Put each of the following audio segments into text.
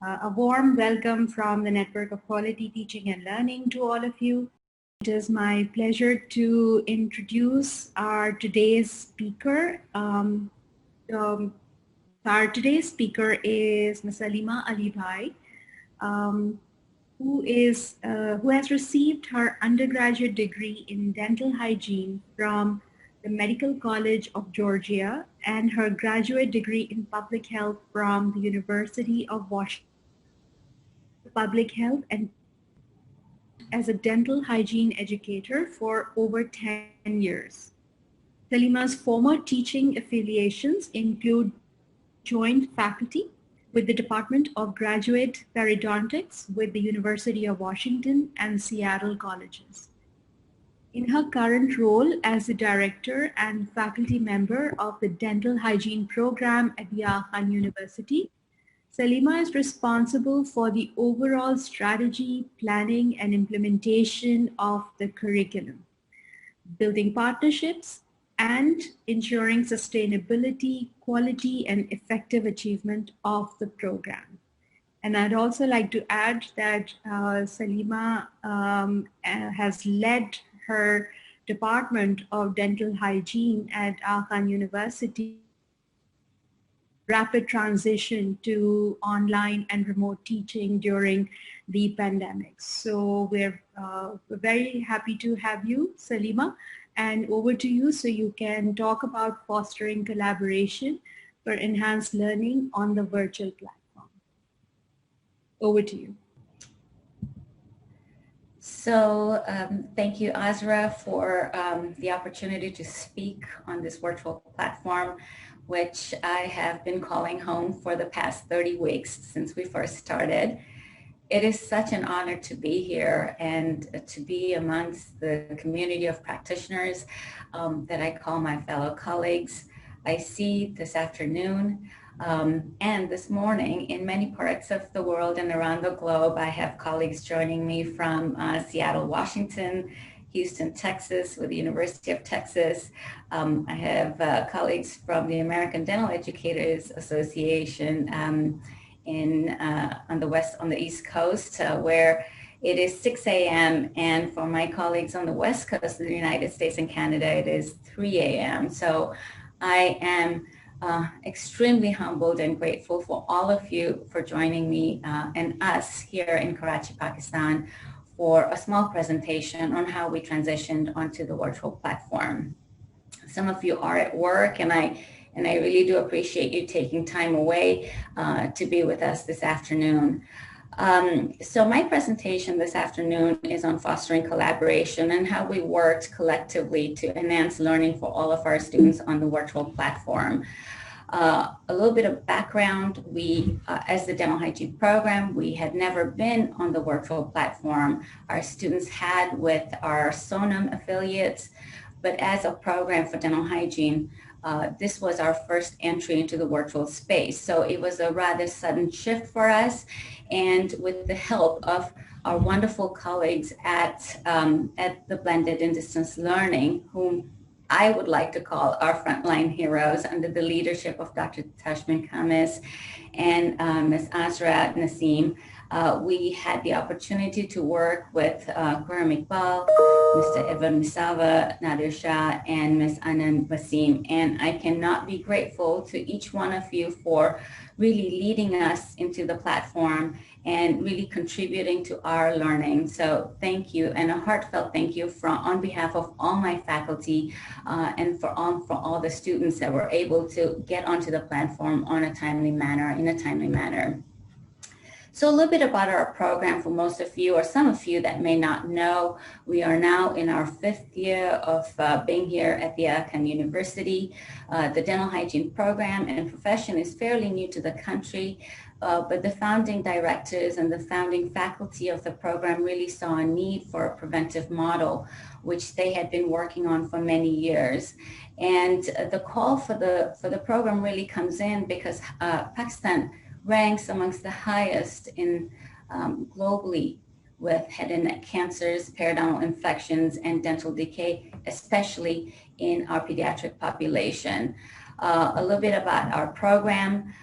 A warm welcome from the Network of Quality Teaching and Learning to all of you. It is my pleasure to introduce our today's speaker. Our today's speaker is Ms. Salima Alibhai, who has received her undergraduate degree in dental hygiene from the Medical College of Georgia and her graduate degree in public health from the University of Washington. Public health and as a dental hygiene educator for over 10 years. Salima's former teaching affiliations include joint faculty with the Department of Graduate Periodontics with the University of Washington and Seattle colleges. In her current role as the director and faculty member of the dental hygiene program at the Hygiene University, Salima is responsible for the overall strategy, planning, and implementation of the curriculum, building partnerships, and ensuring sustainability, quality, and effective achievement of the program. And I'd also like to add that Salima has led her Department of Dental Hygiene at Hygiene University rapid transition to online and remote teaching during the pandemic. So we're very happy to have you, Salima, and over to you so you can talk about fostering collaboration for enhanced learning on the virtual platform. Over to you. So thank you, Azra, for the opportunity to speak on this virtual platform, which I have been calling home for the past 30 weeks since we first started. It is such an honor to be here and to be amongst the community of practitioners that I call my fellow colleagues. I see this afternoon and this morning in many parts of the world and around the globe. I have colleagues joining me from Seattle, Washington, Houston, Texas, with the University of Texas. I have colleagues from the American Dental Educators Association on the East Coast, where it is 6 a.m. and for my colleagues on the West Coast of the United States and Canada, it is 3 a.m. So I am extremely humbled and grateful for all of you for joining me and us here in Karachi, Pakistan, for a small presentation on how we transitioned onto the virtual platform. Some of you are at work, and I really do appreciate you taking time away to be with us this afternoon. So my presentation this afternoon is on fostering collaboration and how we worked collectively to enhance learning for all of our students on the virtual platform. A little bit of background, we, as the dental hygiene program, we had never been on the virtual platform. Our students had with our Sonam affiliates, but as a program for dental hygiene, this was our first entry into the virtual space. So it was a rather sudden shift for us. And with the help of our wonderful colleagues at the Blended and Distance Learning, whom I would like to call our frontline heroes under the leadership of Dr. Tashmin Khamis and Ms. Azra Naseem, we had the opportunity to work with Khurram Iqbal, Mr. Evan Misava, Nadir Shah, and Ms. Anand Wasim. And I cannot be grateful to each one of you for really leading us into the platform and really contributing to our learning. So thank you, and a heartfelt thank you on behalf of all my faculty and for all the students that were able to get onto the platform in a timely manner. So a little bit about our program for most of you or some of you that may not know. We are now in our 5th year of being here at the Hygiene University. The dental hygiene program and profession is fairly new to the country, but the founding directors and the founding faculty of the program really saw a need for a preventive model, which they had been working on for many years. And the call for the program really comes in because Pakistan ranks amongst the highest in globally with head and neck cancers, periodontal infections, and dental decay, especially in our pediatric population. A little bit about our program.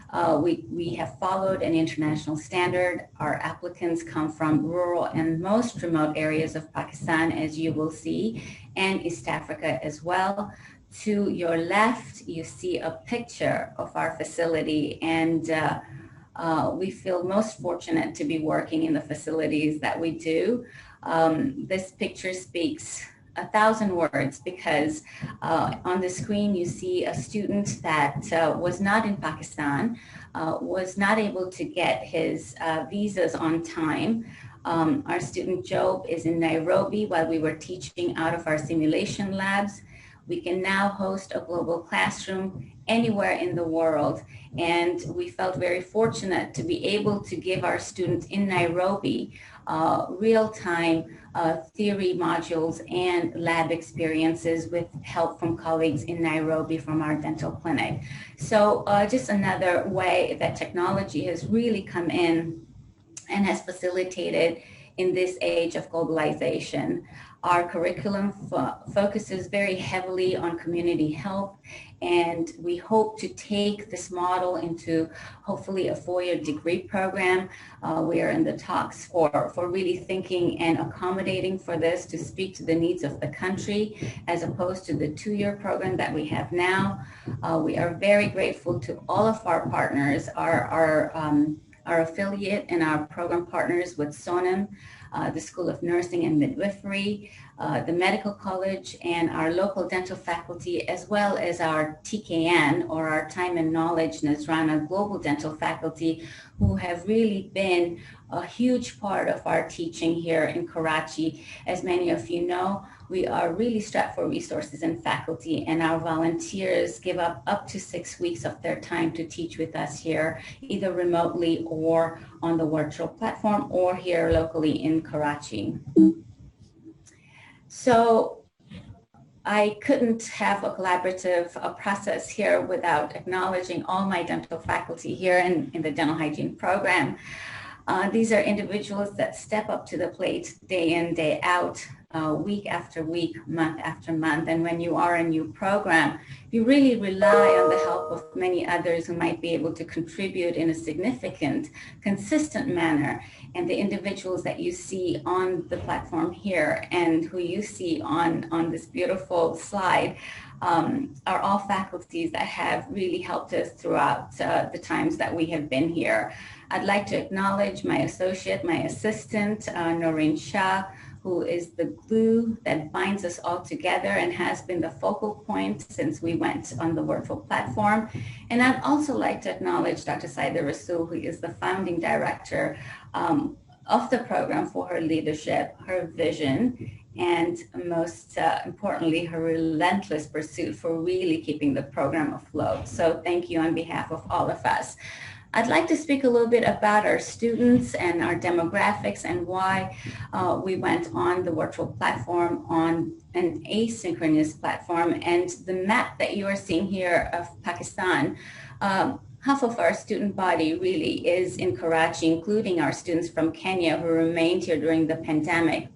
We have followed an international standard. Our applicants come from rural and most remote areas of Pakistan, as you will see, and East Africa as well. To your left, you see a picture of our facility, and we feel most fortunate to be working in the facilities that we do. This picture speaks 1,000 words because on the screen you see a student that was not in Pakistan, was not able to get his visas on time. Our student Job is in Nairobi while we were teaching out of our simulation labs. We can now host a global classroom anywhere in the world. And we felt very fortunate to be able to give our students in Nairobi real-time theory modules and lab experiences with help from colleagues in Nairobi from our dental clinic. So just another way that technology has really come in and has facilitated in this age of globalization. Our curriculum focuses very heavily on community health, and we hope to take this model into hopefully a 4-year degree program. We are in the talks for really thinking and accommodating for this to speak to the needs of the country as opposed to the 2-year program that we have now. We are very grateful to all of our partners, our affiliate and our program partners with SONIM, the School of Nursing and Midwifery, the Medical College, and our local dental faculty, as well as our TKN, or our Time and Knowledge Nazrana Global Dental Faculty, who have really been a huge part of our teaching here in Karachi. As many of you know, we are really strapped for resources and faculty, and our volunteers give up to 6 weeks of their time to teach with us here, either remotely or on the virtual platform or here locally in Karachi. So I couldn't have a collaborative process here without acknowledging all my dental faculty here in the dental hygiene program. These are individuals that step up to the plate day in, day out, week after week, month after month. And when you are a new program, you really rely on the help of many others who might be able to contribute in a significant, consistent manner. And the individuals that you see on the platform here and who you see on this beautiful slide are all faculties that have really helped us throughout the times that we have been here. I'd like to acknowledge my associate, my assistant, Noreen Shah, who is the glue that binds us all together and has been the focal point since we went on the virtual platform. And I'd also like to acknowledge Dr. Saida Rasul, who is the founding director of the program, for her leadership, her vision, and most importantly, her relentless pursuit for really keeping the program afloat. So thank you on behalf of all of us. I'd like to speak a little bit about our students and our demographics and why we went on the virtual platform on an asynchronous platform. And the map that you are seeing here of Pakistan, half of our student body really is in Karachi, including our students from Kenya who remained here during the pandemic.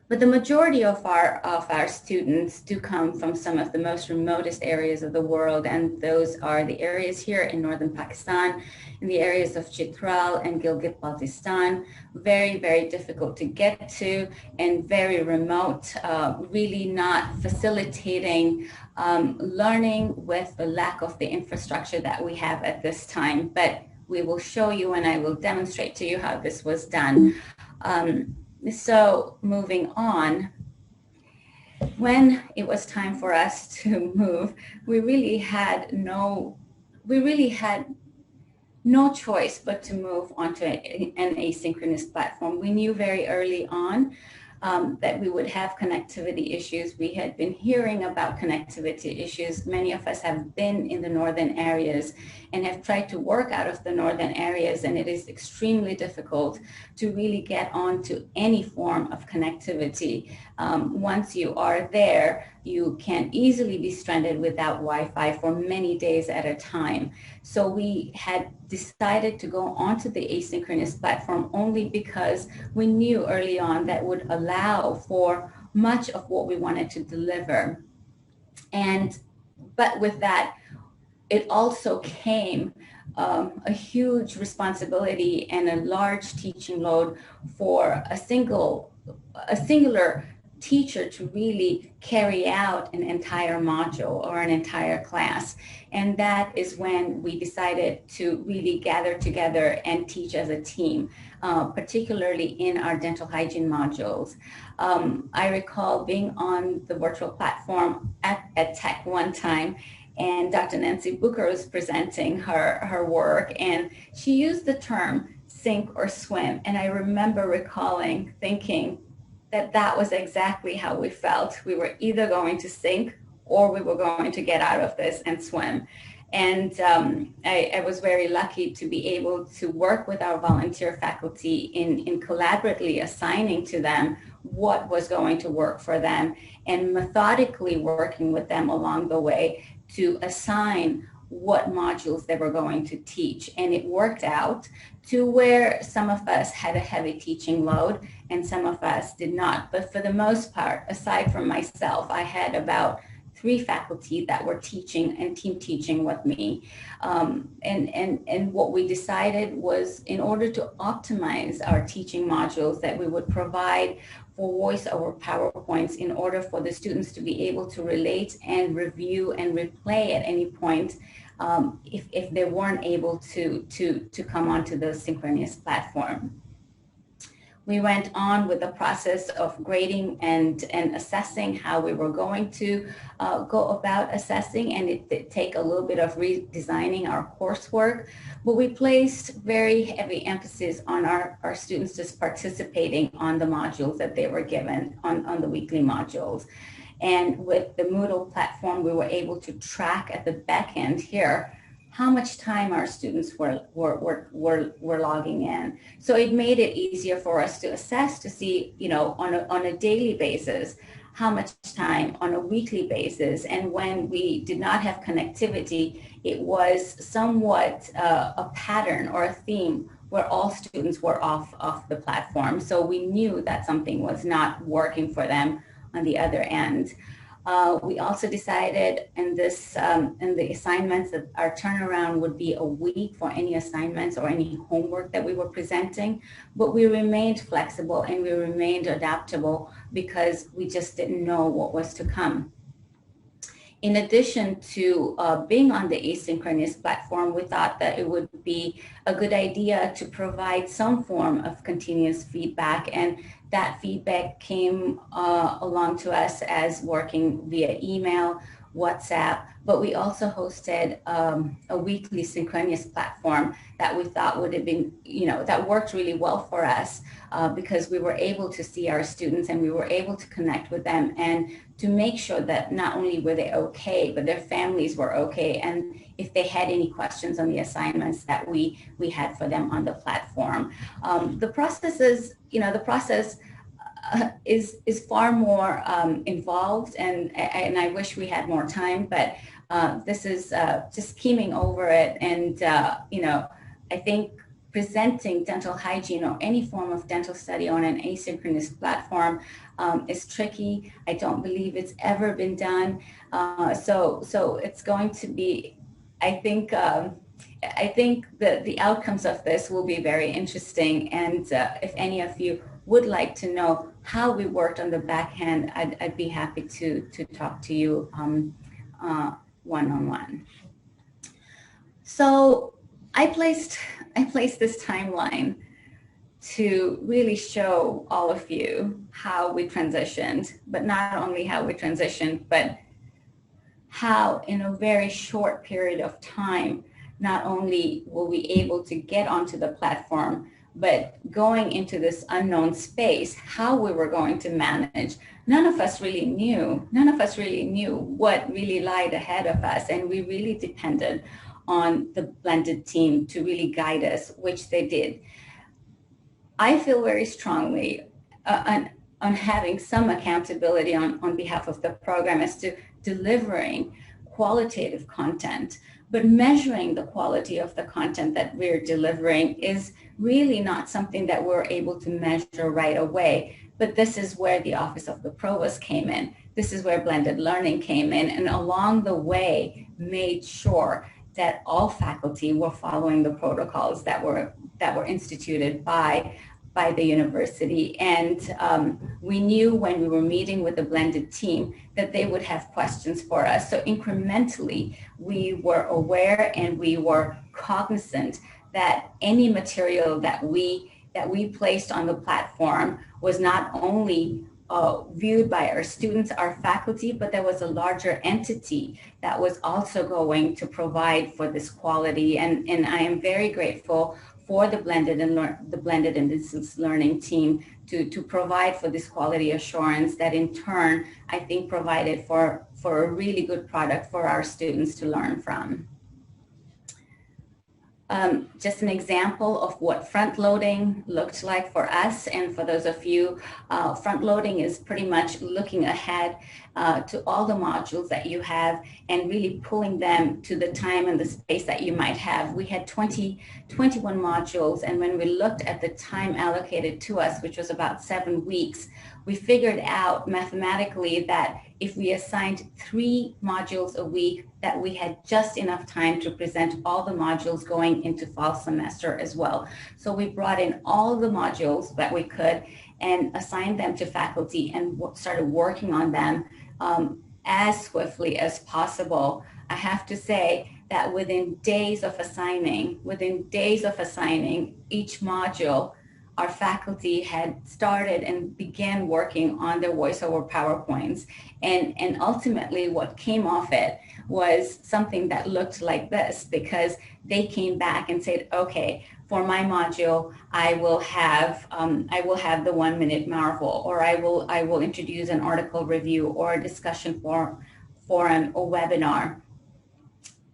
But the majority of our students do come from some of the most remotest areas of the world, and those are the areas here in northern Pakistan, in the areas of Chitral and Gilgit-Baltistan, very, very difficult to get to and very remote, really not facilitating learning with the lack of the infrastructure that we have at this time. But we will show you and I will demonstrate to you how this was done. So moving on, when it was time for us to move, we really had no choice but to move onto an asynchronous platform. We knew very early on that we would have connectivity issues. We had been hearing about connectivity issues. Many of us have been in the northern areas and have tried to work out of the northern areas, and it is extremely difficult to really get onto any form of connectivity. Once you are there, you can easily be stranded without Wi-Fi for many days at a time. So we had decided to go onto the asynchronous platform only because we knew early on that would allow for much of what we wanted to deliver. And But with that, it also came a huge responsibility and a large teaching load for a singular teacher to really carry out an entire module or an entire class. And that is when we decided to really gather together and teach as a team, particularly in our dental hygiene modules. I recall being on the virtual platform at Tech one time, and Dr. Nancy Booker was presenting her work, and she used the term sink or swim. And I remember recalling thinking that that was exactly how we felt. We were either going to sink or we were going to get out of this and swim. And I was very lucky to be able to work with our volunteer faculty in collaboratively assigning to them what was going to work for them, and methodically working with them along the way to assign what modules they were going to teach. And it worked out to where some of us had a heavy teaching load and some of us did not. But for the most part, aside from myself, I had about 3 faculty that were teaching and team teaching with me. And what we decided was, in order to optimize our teaching modules, that we would provide for voice over PowerPoints in order for the students to be able to relate and review and replay at any point if they weren't able to come onto the synchronous platform. We went on with the process of grading and assessing how we were going to go about assessing, and it did take a little bit of redesigning our coursework, but we placed very heavy emphasis on our students just participating on the modules that they were given on the weekly modules. And with the Moodle platform, we were able to track at the back end here how much time our students were logging in. So it made it easier for us to assess, to see, on a daily basis, how much time, on a weekly basis. And when we did not have connectivity, it was somewhat a pattern or a theme where all students were off the platform. So we knew that something was not working for them on the other end. We also decided in the assignments that our turnaround would be a week for any assignments or any homework that we were presenting, but we remained flexible and we remained adaptable because we just didn't know what was to come. In addition to being on the asynchronous platform, we thought that it would be a good idea to provide some form of continuous feedback, and that feedback came along to us as working via email, WhatsApp, but we also hosted a weekly synchronous platform that we thought would have been, that worked really well for us because we were able to see our students and we were able to connect with them and to make sure that not only were they okay, but their families were okay. And if they had any questions on the assignments that we had for them on the platform. The process is far more involved, and I wish we had more time, but this is just scheming over it. And I think presenting dental hygiene or any form of dental study on an asynchronous platform is tricky. I don't believe it's ever been done. So it's going to be, I think the outcomes of this will be very interesting. And if any of you would like to know how we worked on the back end, I'd be happy to talk to you one-on-one. So I placed this timeline to really show all of you how we transitioned, but not only how we transitioned, but how in a very short period of time, not only were we able to get onto the platform, but going into this unknown space, how we were going to manage. None of us really knew what really lied ahead of us. And we really depended on the blended team to really guide us, which they did. I feel very strongly on having some accountability on behalf of the program as to delivering qualitative content, but measuring the quality of the content that we're delivering is really not something that we're able to measure right away. But this is where the Office of the Provost came in. This is where blended learning came in, and along the way made sure that all faculty were following the protocols that were instituted by the university. And we knew when we were meeting with the blended team that they would have questions for us. So incrementally, we were aware and we were cognizant that any material that we placed on the platform was not only viewed by our students, our faculty, but there was a larger entity that was also going to provide for this quality. And I am very grateful for the blended and distance learning team to provide for this quality assurance that in turn, I think provided for a really good product for our students to learn from. Just an example of what front loading looked like for us, and for those of you, front loading is pretty much looking ahead to all the modules that you have and really pulling them to the time and the space that you might have. We had 21 modules, and when we looked at the time allocated to us, which was about 7 weeks, we figured out mathematically that if we assigned 3 modules a week, that we had just enough time to present all the modules going into fall semester as well. So we brought in all the modules that we could and assigned them to faculty and started working on them as swiftly as possible. I have to say that within days of assigning each module, our faculty had started and began working on their voiceover PowerPoints. And ultimately what came off it was something that looked like this, because they came back and said, okay, for my module, I will have the 1-minute marvel, or I will introduce an article review or a discussion forum or webinar.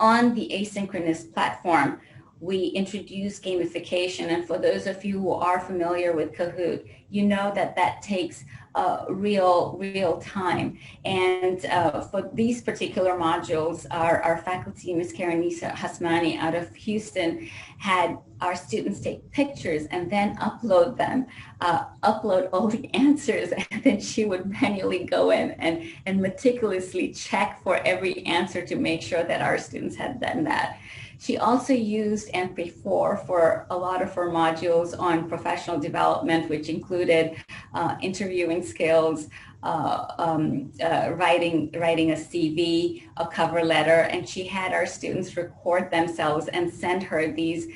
On the asynchronous platform, we introduced gamification, and for those of you who are familiar with Kahoot, you know that takes real time. And for these particular modules, our faculty, Ms. Karenisa Hasmani out of Houston, had our students take pictures and then upload them, upload all the answers, and then she would manually go in and meticulously check for every answer to make sure that our students had done that. She also used MP4 for a lot of her modules on professional development, which included interviewing skills, writing a CV, a cover letter, and she had our students record themselves and send her these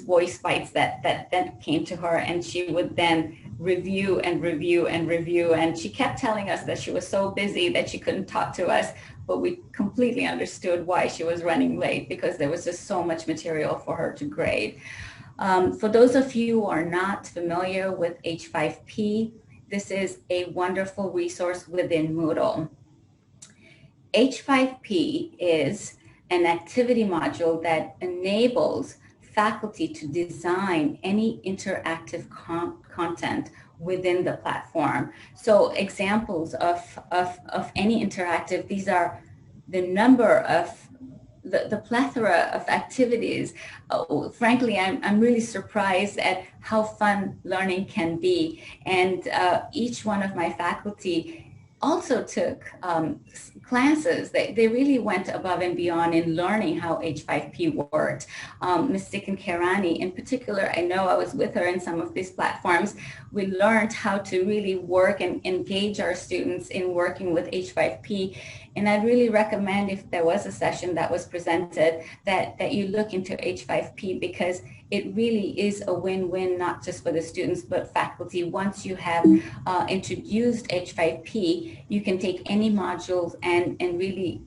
voice bites that came to her, and she would then review and review and review. And she kept telling us that she was so busy that she couldn't talk to us, but we completely understood why she was running late, because there was just so much material for her to grade. For those of you who are not familiar with H5P, this is a wonderful resource within Moodle. H5P is an activity module that enables faculty to design any interactive content within the platform. So examples of any interactive, these are the number of the plethora of activities. Frankly, I'm really surprised at how fun learning can be. And each one of my faculty also took classes. They really went above and beyond in learning how H5P worked. Ms. Dikin Kerani in particular, I know I was with her in some of these platforms. We learned how to really work and engage our students in working with H5P. And I really recommend, if there was a session that was presented, that you look into H5P, because it really is a win-win, not just for the students, but faculty. Once you have introduced H5P, you can take any modules and really,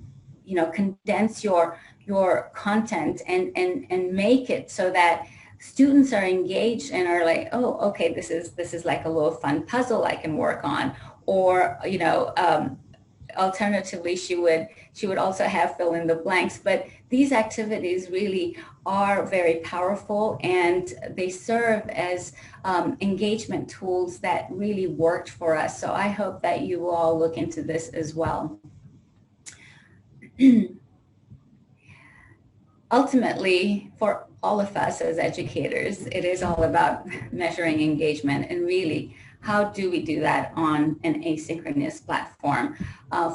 condense your content and make it so that students are engaged and are like, oh, okay, this is like a little fun puzzle I can work on. Or, alternatively, she would also have fill in the blanks. But these activities really are very powerful, and they serve as engagement tools that really worked for us. So I hope that you all look into this as well. Ultimately, for all of us as educators, it is all about measuring engagement and really how do we do that on an asynchronous platform?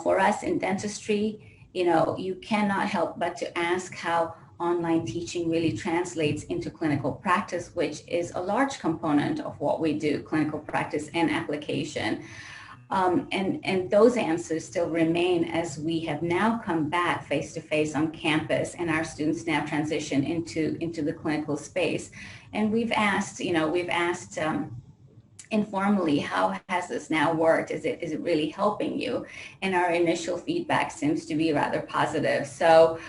For us in dentistry, you cannot help but to ask how online teaching really translates into clinical practice, which is a large component of what we do, clinical practice and application. And those answers still remain as we have now come back face to face on campus and our students now transition into the clinical space. And we've asked informally, how has this now worked? Is it really helping you? And our initial feedback seems to be rather positive. So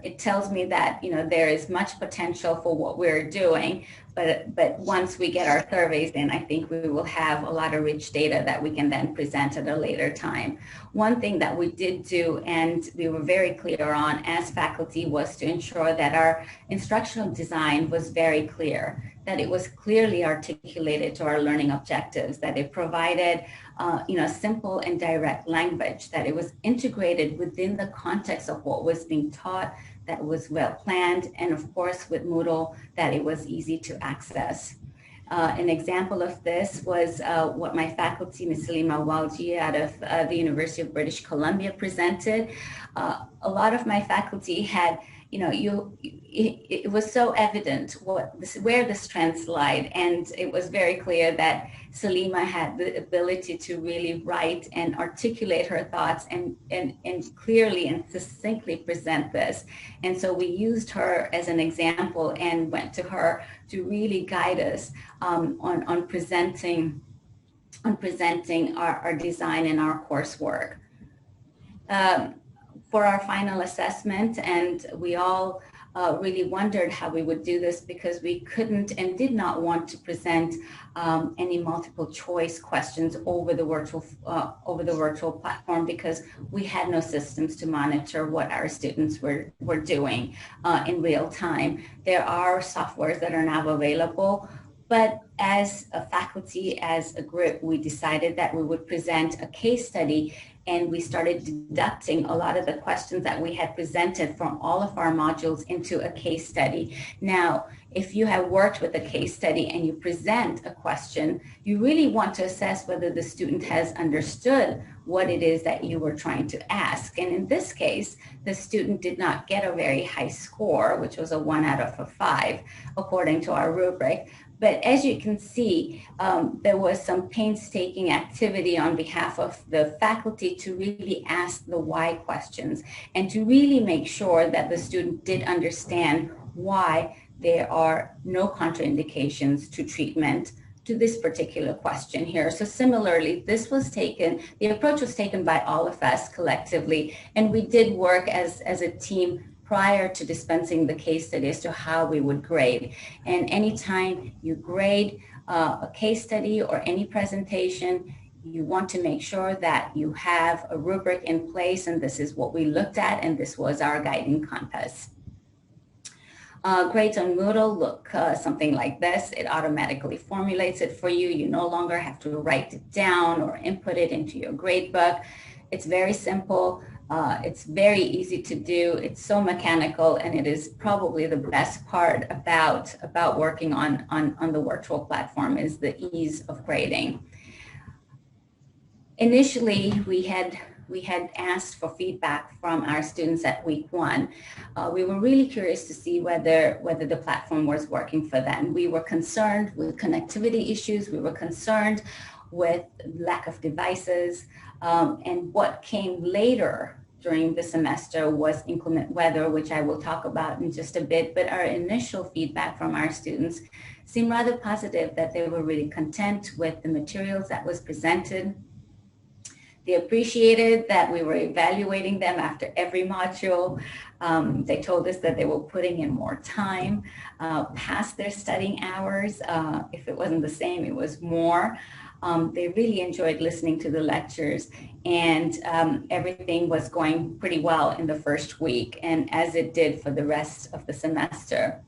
it tells me that there is much potential for what we're doing, but once we get our surveys in, I think we will have a lot of rich data that we can then present at a later time. One thing that we did do, and we were very clear on as faculty, was to ensure that our instructional design was very clear, that it was clearly articulated to our learning objectives, that it provided simple and direct language, that it was integrated within the context of what was being taught, that was well planned, and of course with Moodle, that it was easy to access. An example of this was what my faculty, Ms. Salima out of the University of British Columbia presented. A lot of my faculty had it was so evident where the strengths lied, and it was very clear that Salima had the ability to really write and articulate her thoughts and clearly and succinctly present this. And so we used her as an example and went to her to really guide us on presenting our design and our coursework. For our final assessment, and we all really wondered how we would do this because we couldn't and did not want to present any multiple choice questions over the virtual platform, because we had no systems to monitor what our students were doing in real time. There are softwares that are now available, but as a faculty, as a group, we decided that we would present a case study, and we started deducting a lot of the questions that we had presented from all of our modules into a case study. Now, if you have worked with a case study and you present a question, you really want to assess whether the student has understood what it is that you were trying to ask. And in this case, the student did not get a very high score, which was a 1 out of 5, according to our rubric. But as you can see, there was some painstaking activity on behalf of the faculty to really ask the why questions and to really make sure that the student did understand why there are no contraindications to treatment to this particular question here. So similarly, the approach was taken by all of us collectively, and we did work as a team prior to dispensing the case study as to how we would grade. And anytime you grade a case study or any presentation, you want to make sure that you have a rubric in place, and this is what we looked at, and this was our guiding compass. Grades on Moodle look something like this. It automatically formulates it for you. You no longer have to write it down or input it into your grade book. It's very simple. It's very easy to do. It's so mechanical, and it is probably the best part about working on the virtual platform is the ease of grading. Initially, we had asked for feedback from our students at week 1. We were really curious to see whether the platform was working for them. We were concerned with connectivity issues. We were concerned with lack of devices. And what came later during the semester was inclement weather, which I will talk about in just a bit. But our initial feedback from our students seemed rather positive, that they were really content with the materials that was presented. They appreciated that we were evaluating them after every module. They told us that they were putting in more time past their studying hours. If it wasn't the same, it was more. They really enjoyed listening to the lectures, and everything was going pretty well in the first week, and as it did for the rest of the semester.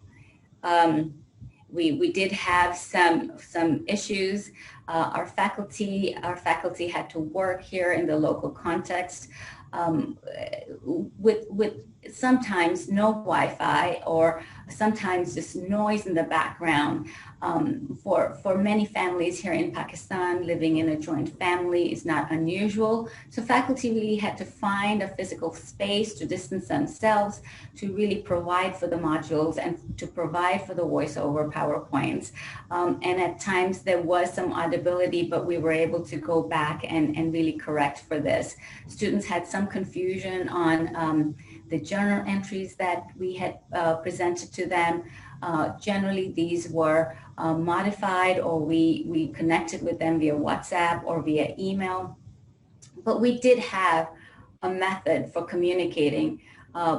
We did have some issues. Our faculty had to work here in the local context with sometimes no Wi-Fi or sometimes just noise in the background. For many families here in Pakistan, living in a joint family is not unusual. So faculty really had to find a physical space to distance themselves, to really provide for the modules and to provide for the voiceover PowerPoints. And at times there was some audibility, but we were able to go back and really correct for this. Students had some confusion on the journal entries that we had presented to them. Generally, these were modified, or we connected with them via WhatsApp or via email. But we did have a method for communicating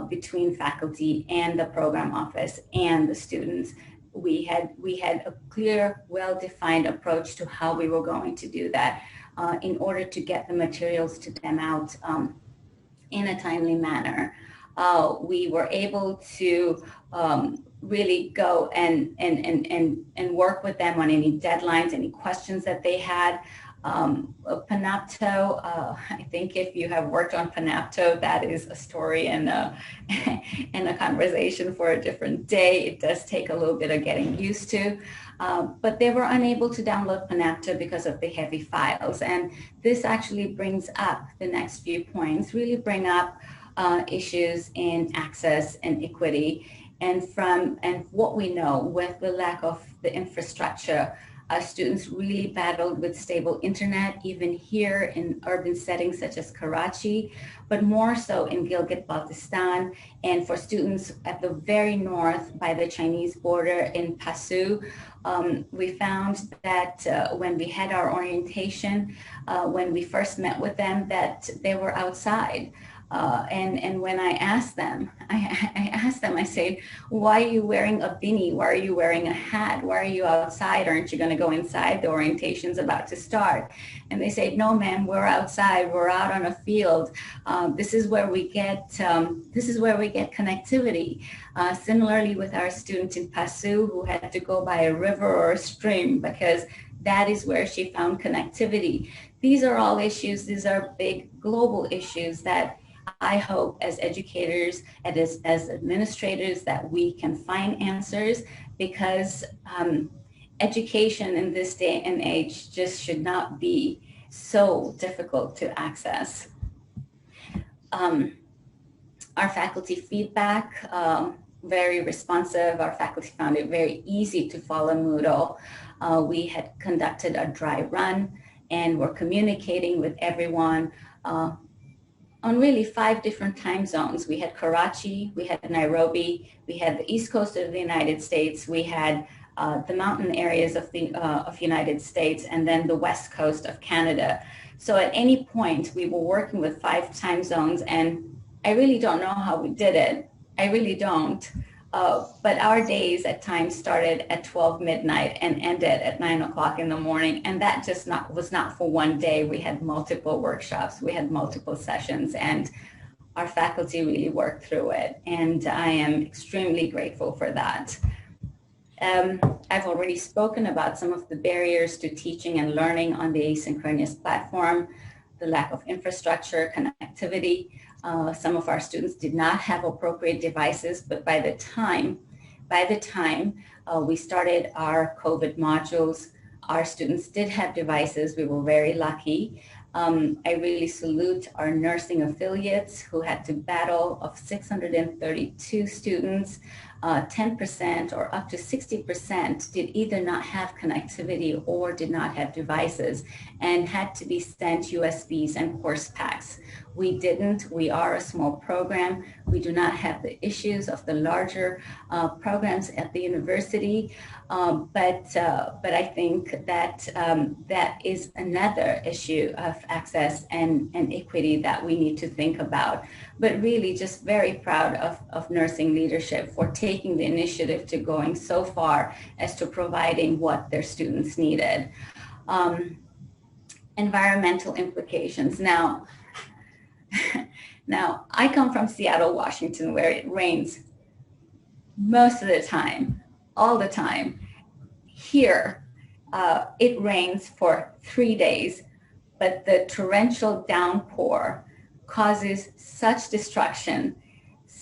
between faculty and the program office and the students. We had a clear, well-defined approach to how we were going to do that in order to get the materials to them out in a timely manner. We were able to really go and work with them on any deadlines, any questions that they had. Panopto, I think if you have worked on Panopto, that is a story and a conversation for a different day. It does take a little bit of getting used to. But they were unable to download Panopto because of the heavy files. And this actually brings up the next few points, really bring up issues in access and equity. And what we know with the lack of the infrastructure, students really battled with stable internet, even here in urban settings such as Karachi, but more so in Gilgit-Baltistan. And for students at the very north by the Chinese border in Pasu, we found that when we had our orientation, when we first met with them, that they were outside. And when I asked them, I said, why are you wearing a beanie? Why are you wearing a hat? Why are you outside? Aren't you going to go inside? The orientation's about to start. And they said, no, ma'am, we're outside. We're out on a field. This is where we get connectivity. Similarly with our student in Pasu, who had to go by a river or a stream because that is where she found connectivity. These are all issues. These are big global issues that I hope as educators and as administrators that we can find answers, because education in this day and age just should not be so difficult to access. Our faculty feedback, very responsive. Our faculty found it very easy to follow Moodle. We had conducted a dry run and we're communicating with everyone on really 5 different time zones. We had Karachi, we had Nairobi, we had the East Coast of the United States, we had the mountain areas of the United States, and then the West Coast of Canada. So at any point, we were working with 5 time zones, and I really don't know how we did it. I really don't. But our days at times started at 12 midnight and ended at 9 o'clock in the morning. And that just was not for one day. We had multiple workshops, we had multiple sessions, and our faculty really worked through it. And I am extremely grateful for that. I've already spoken about some of the barriers to teaching and learning on the asynchronous platform, the lack of infrastructure, connectivity. Some of our students did not have appropriate devices, but by the time we started our COVID modules, our students did have devices. We were very lucky. I really salute our nursing affiliates who had to battle of 632 students. 10% or up to 60% did either not have connectivity or did not have devices and had to be sent USBs and course packs. We didn't. We are a small program. We do not have the issues of the larger programs at the university, but I think that that is another issue of access and equity that we need to think about. But really just very proud of nursing leadership for taking the initiative to going so far as to providing what their students needed. Environmental implications. Now, I come from Seattle, Washington, where it rains most of the time, all the time. Here, it rains for 3 days, but the torrential downpour causes such destruction,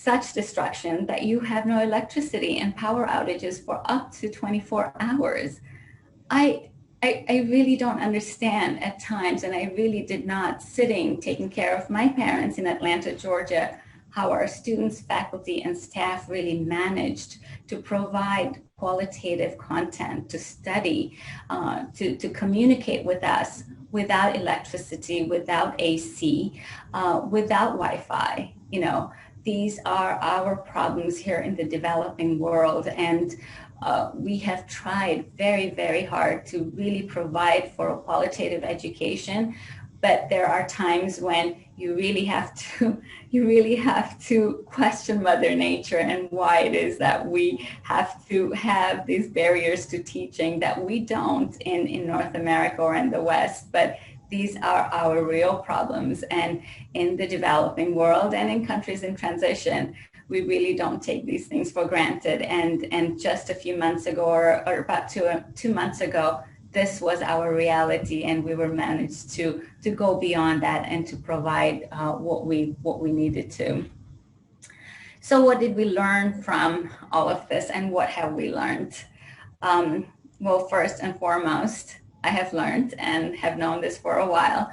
such destruction that you have no electricity and power outages for up to 24 hours. I really don't understand at times, and I really did not, sitting taking care of my parents in Atlanta, Georgia, how our students, faculty, and staff really managed to provide qualitative content, to study, to communicate with us without electricity, without AC, without Wi-Fi. You know, these are our problems here in the developing world, and we have tried very, very hard to really provide for a qualitative education, but there are times when you really have to question Mother Nature and why it is that we have to have these barriers to teaching that we don't in North America or in the West, but these are our real problems. And in the developing world and in countries in transition, we really don't take these things for granted. And just a few months ago, or about two months ago, this was our reality, and we were managed to go beyond that and to provide what we needed to. So what did we learn from all of this, and what have we learned? Well, first and foremost, I have learned and have known this for a while,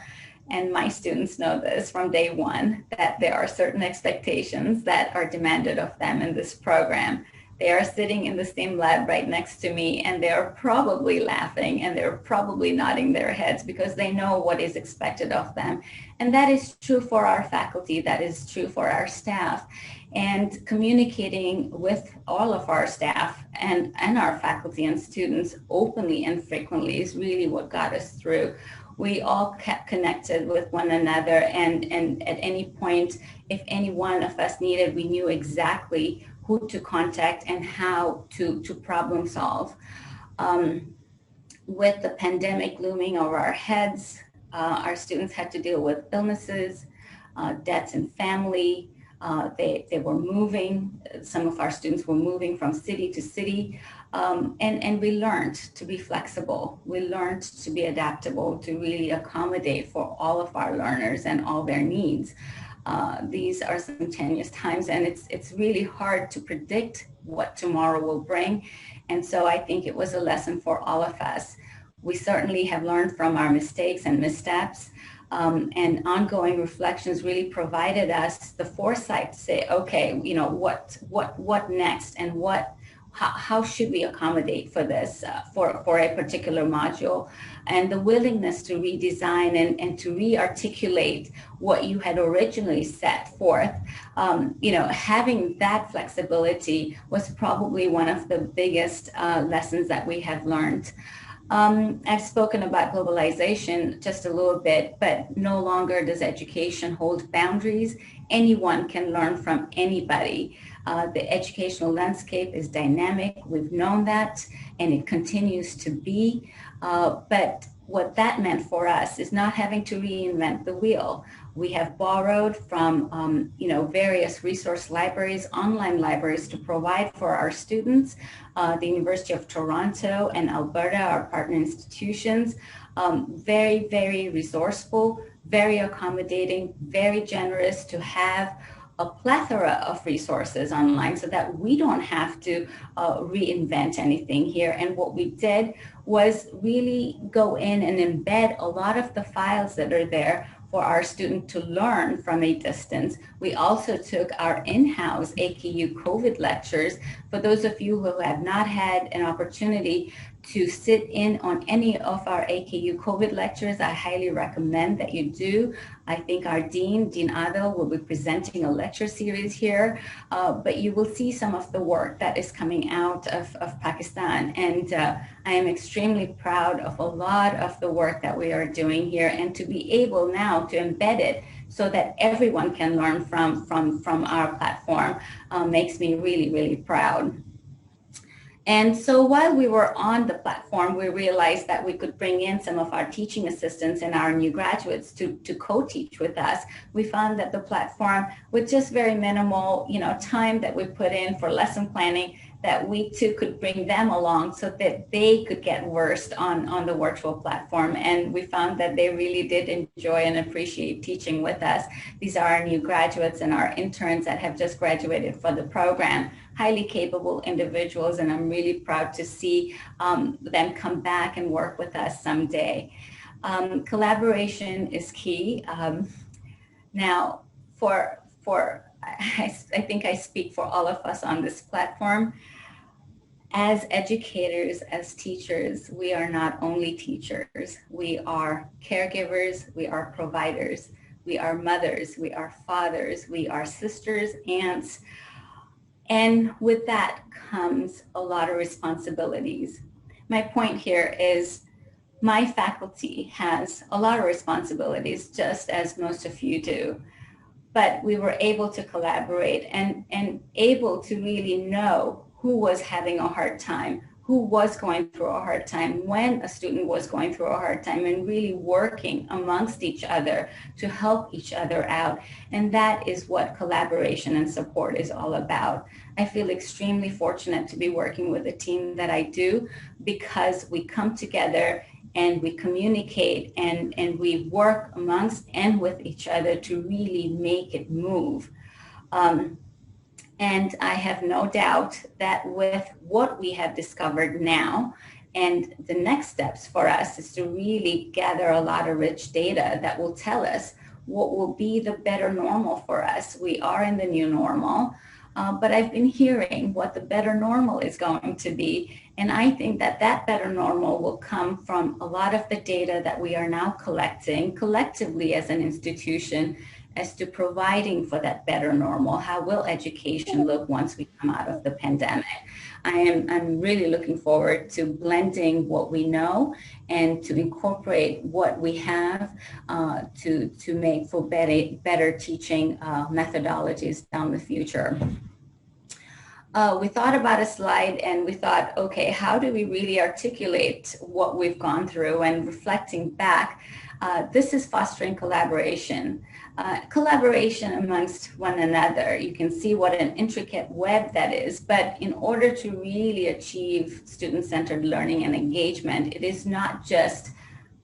and my students know this from day one, that there are certain expectations that are demanded of them in this program. They are sitting in the same lab right next to me, and they're probably laughing and they're probably nodding their heads because they know what is expected of them. And that is true for our faculty, that is true for our staff. And communicating with all of our staff and our faculty and students openly and frequently is really what got us through. We all kept connected with one another, and at any point, if any one of us needed, we knew exactly who to contact and how to problem solve. With the pandemic looming over our heads, our students had to deal with illnesses, deaths in family. They were moving. Some of our students were moving from city to city. And we learned to be flexible. We learned to be adaptable, to really accommodate for all of our learners and all their needs. These are some tenuous times, and it's really hard to predict what tomorrow will bring. And so I think it was a lesson for all of us. We certainly have learned from our mistakes and missteps, and ongoing reflections really provided us the foresight to say, okay, you know, what next, and how should we accommodate for this, for a particular module, and the willingness to redesign and to re-articulate what you had originally set forth. You know, having that flexibility was probably one of the biggest lessons that we have learned. I've spoken about globalization just a little bit, but no longer does education hold boundaries. Anyone can learn from anybody. The educational landscape is dynamic. We've known that, and it continues to be. But what that meant for us is not having to reinvent the wheel. We have borrowed from various resource libraries, online libraries, to provide for our students. The University of Toronto and Alberta, our partner institutions, very, very resourceful, very accommodating, very generous to have a plethora of resources online so that we don't have to reinvent anything here. And what we did was really go in and embed a lot of the files that are there for our student to learn from a distance. We also took our in-house AKU COVID lectures. For those of you who have not had an opportunity to sit in on any of our AKU COVID lectures, I highly recommend that you do. I think our Dean Adil, will be presenting a lecture series here, but you will see some of the work that is coming out of Pakistan. And I am extremely proud of a lot of the work that we are doing here, and to be able now to embed it so that everyone can learn from our platform makes me really, really proud. And so while we were on the platform, we realized that we could bring in some of our teaching assistants and our new graduates to co-teach with us. We found that the platform, with just very minimal, time that we put in for lesson planning, that we too could bring them along so that they could get versed on the virtual platform. And we found that they really did enjoy and appreciate teaching with us. These are our new graduates and our interns that have just graduated for the program, highly capable individuals, and I'm really proud to see them come back and work with us someday. Collaboration is key. Now, I think I speak for all of us on this platform. As educators, as teachers, we are not only teachers, we are caregivers, we are providers, we are mothers, we are fathers, we are sisters, aunts, and with that comes a lot of responsibilities. My point here is my faculty has a lot of responsibilities, just as most of you do. But we were able to collaborate and able to really know who was having a hard time, who was going through a hard time, when a student was going through a hard time, and really working amongst each other to help each other out. And that is what collaboration and support is all about. I feel extremely fortunate to be working with a team that I do, because we come together and we communicate and we work amongst and with each other to really make it move. And I have no doubt that with what we have discovered now, and the next steps for us is to really gather a lot of rich data that will tell us what will be the better normal for us. We are in the new normal, but I've been hearing what the better normal is going to be. And I think that that better normal will come from a lot of the data that we are now collecting collectively as an institution as to providing for that better normal. How will education look once we come out of the pandemic? I'm really looking forward to blending what we know and to incorporate what we have to make for better teaching methodologies down the future. We thought about a slide and we thought, okay, how do we really articulate what we've gone through? And reflecting back, this is fostering collaboration. Collaboration amongst one another. You can see what an intricate web that is, but in order to really achieve student-centered learning and engagement, it is not just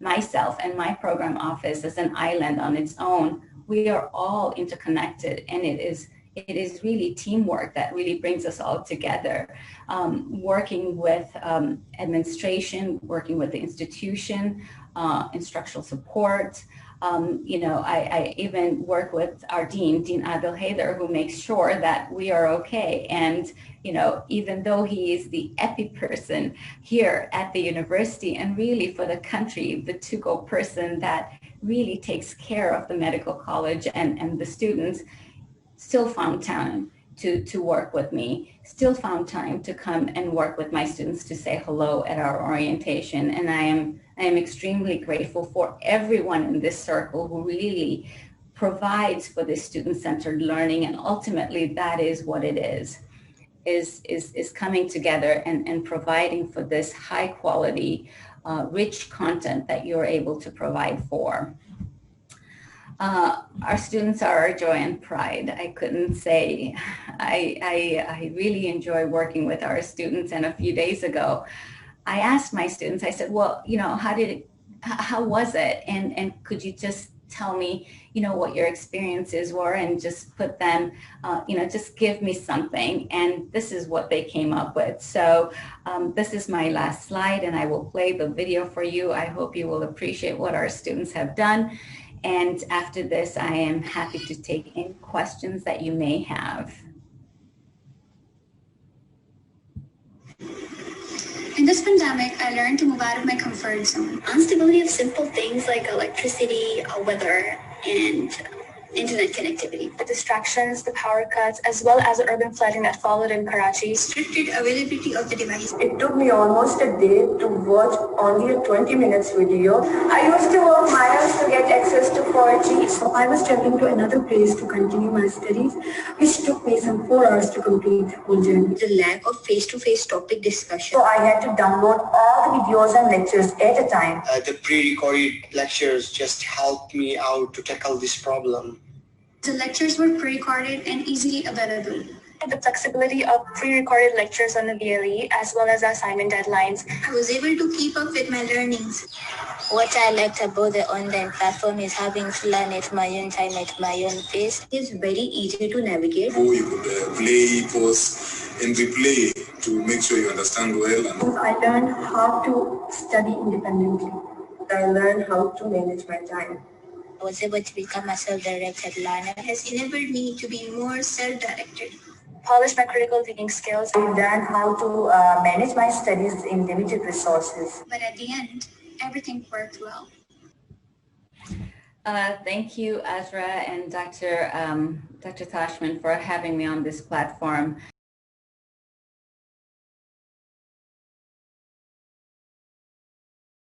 myself and my program office as an island on its own. We are all interconnected, and it is really teamwork that really brings us all together. Working with administration, working with the institution, instructional support. I even work with our Dean Alibhai, who makes sure that we are okay. And, even though he is the epi person here at the university and really for the country, the to-go person that really takes care of the medical college and the students, still found time to work with me, still found time to come and work with my students to say hello at our orientation. And I am extremely grateful for everyone in this circle who really provides for this student-centered learning. And ultimately, that is what it is coming together and providing for this high quality, rich content that you're able to provide for. Our students are our joy and pride. I couldn't say, I really enjoy working with our students. And a few days ago, I asked my students, I said, well, how was it? And could you just tell me, what your experiences were, and just put them, just give me something. And this is what they came up with. So this is my last slide, and I will play the video for you. I hope you will appreciate what our students have done. And after this, I am happy to take any questions that you may have. In this pandemic, I learned to move out of my comfort zone. Instability of simple things like electricity, weather, and internet connectivity. The distractions, the power cuts, as well as the urban flooding that followed in Karachi. Restricted availability of the device. It took me almost a day to watch only a 20 minutes video. I used to walk miles to get access to 4G. So I was traveling to another place to continue my studies, which took me some 4 hours to complete the whole journey. The lack of face-to-face topic discussion. So I had to download all the videos and lectures at a time. The pre-recorded lectures just helped me out to tackle this problem. The lectures were pre-recorded and easily available. The flexibility of pre-recorded lectures on the VLE as well as assignment deadlines. I was able to keep up with my learnings. What I liked about the online platform is having to learn at my own time, at my own pace. It's very easy to navigate. You could play, pause, and replay to make sure you understand well. I learned how to study independently. I learned how to manage my time. I was able to become a self-directed learner. It has enabled me to be more self-directed. Polish my critical thinking skills. I learned how to manage my studies in limited resources. But at the end, everything worked well. Thank you, Azra and Dr. Tashman, for having me on this platform.